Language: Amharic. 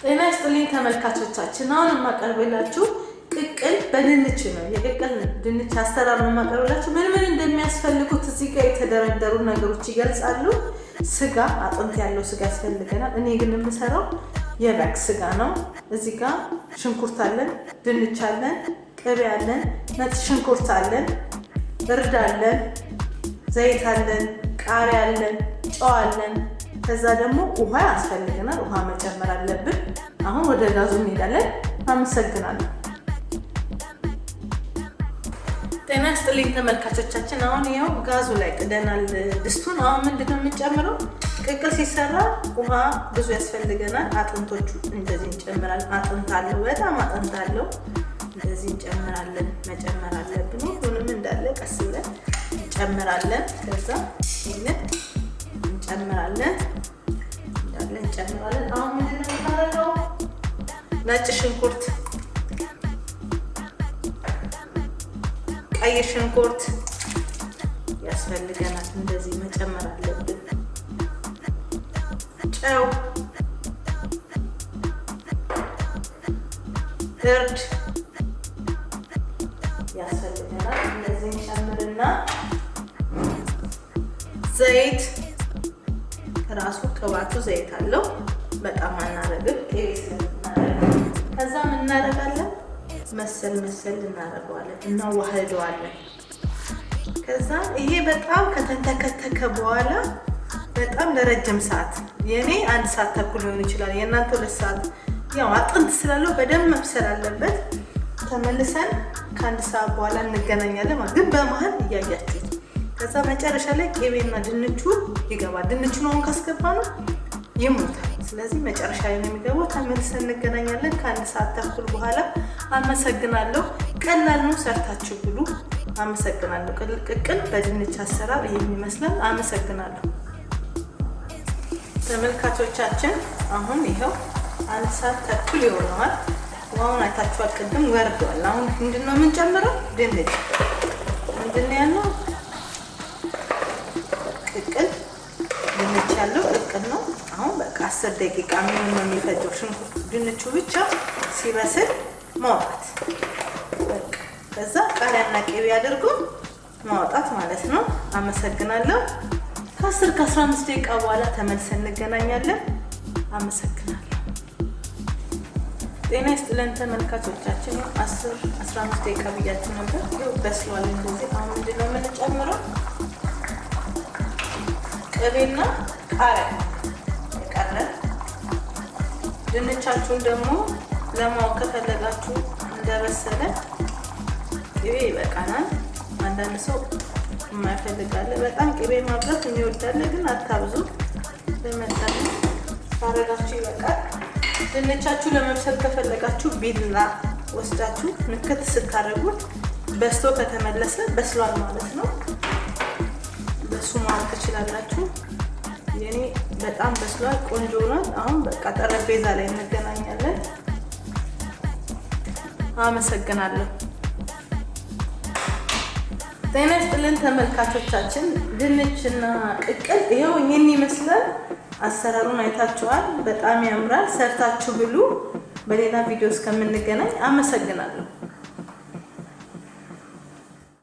ጤና ይስጥልኝ ተመልካቾቻችን፣ አሁን የማቀርብላችሁ ቅቅል በድንች ነው። የቅቅል ድንች አሰራር ነው የማቀርብላችሁ። ምን እንደሚያስፈልጉት እዚህ ጋር የተደረደሩ ነገሮች ይገልጻሉ። ስጋ፣ አጥንት ያለው ስጋ ያስፈልገናል። እኔ ግን የምሰራው የበግ ስጋ ነው። እዚህ ጋር ሽንኩርት አለን፣ ድንች አለን፣ ቅቤ አለን፣ ነጭ ሽንኩርት አለን፣ እርድ አለን፣ ዘይት አለን፣ ቃሪያ አለን፣ ጨው አለን። ከዛ ደግሞ ውሃ ያስፈልገናል። ውሃ መጨመር አለብን። አሁን ወደ ጋዙ እንሄዳለን። አመሰግናለሁ። ጤና ይስጥልኝ ተመልካቾቻችን፣ አሁን ያው ጋዙ ላይ ጥደናል ድስቱን። አሁን ምንድነው የምንጨምረው? ቅቅል ሲሰራ ውሃ ብዙ ያስፈልገናል። አጥንቶቹ እንደዚህ እንጨምራለን። አጥንት አለው፣ በጣም አጥንት አለው። እንደዚህ እንጨምራለን። መጨመር አለብን። ሁሉንም እንዳለ ቀስ ብለን እንጨምራለን። ከዛ ይሄን እንጨምራለን፣ እንዳለ እንጨምራለን። አሁን ምንድነው የምናደርገው? ነጭ ሽንኩርት፣ ቀይ ሽንኩርት ያስፈልገናል። እንደዚህ መጨመር አለብን። ጨው፣ እርድ ያስፈልገናል። እንደዚህ እንጨምርና ዘይት፣ ራሱ ቅባቱ ዘይት አለው። በጣም አናረግም፣ ቅቤ ስለምናረግ። ከዛ ምን እናደርጋለን? መሰል እናደርገዋለን፣ እናዋህደዋለን። ከዛ ይሄ በጣም ከተንተከተከ በኋላ በጣም ለረጅም ሰዓት፣ የኔ 1 ሰዓት ተኩል ሊሆን ይችላል፣ የእናንተ 2 ሰዓት። ያው አጥንት ስላለው በደንብ መብሰል አለበት። ተመልሰን ከ1 ሰዓት በኋላ እንገናኛለን ማለት ግን በመሀል እያያችሁት። ከዛ መጨረሻ ላይ ቅቤና ድንቹ ይገባል። ድንቹን አሁን ካስገባ ነው ይሞታል። ስለዚህ መጨረሻ ላይ ነው የሚገባው። ተመልሰን እንገናኛለን ከ1 ሰዓት ተኩል በኋላ። አመሰግናለሁ። ቀላል ነው፣ ሰርታችሁ ብሉ። አመሰግናለሁ። ቅቅል በድንች አሰራር ይሄን ይመስላል። አመሰግናለሁ ተመልካቾቻችን። አሁን ይሄው 1 ሰዓት ተኩል ይሆነዋል። አሁን አይታችኋል፣ ቅድም ወርዷል። አሁን ምንድነው የምንጨምረው? ድንች። ምንድነው ያለው? ቅቅል፣ ድንች ያለው ቅቅል ነው። አሁን በቃ 10 ደቂቃ ምን ነው የሚፈጀው? ሽንኩርቱ ድንቹ ብቻ ሲበስል ማውጣት በቃ። ከዛ ቃሪያና ቅቤ አድርጎ ማውጣት ማለት ነው። አመሰግናለሁ። ከ10 ከ15 ደቂቃ በኋላ ተመልሰን እንገናኛለን። አመሰግናለሁ። ጤና ይስጥልን ተመልካቾቻችን። 10-15 ደቂቃ ብያችሁ ነበር። ይኸው በስሏል እንደዚህ። አሁን ምንድነው የምንጨምረው? ቅቤና ቃሪያ የቀረ። ድንቻችሁን ደግሞ ለማወቅ ከፈለጋችሁ እንደበሰለ ቅቤ ይበቃናል። አንዳንድ ሰው የማይፈልጋለ፣ በጣም ቅቤ ማብዛት የሚወዳለ፣ ግን አታብዙ። በመጠኑ ታረጋችሁ ይበቃል። ድንቻችሁ ለመብሰል ከፈለጋችሁ ቢላ ወስዳችሁ ንክት ስታደርጉት በስቶ ከተመለሰ በስሏል ማለት ነው። በሱ ማለት ትችላላችሁ። የኔ በጣም በስሏል፣ ቆንጆ ነው። አሁን በቃ ጠረጴዛ ላይ እንገናኛለን። አመሰግናለሁ። ጤና ይስጥልን ተመልካቾቻችን። ድንችና ቅቅል ይሄው ይሄን ይመስላል። አሰራሩን አይታችኋል። በጣም ያምራል። ሰርታችሁ ብሉ። በሌላ ቪዲዮ እስከምንገናኝ አመሰግናለሁ።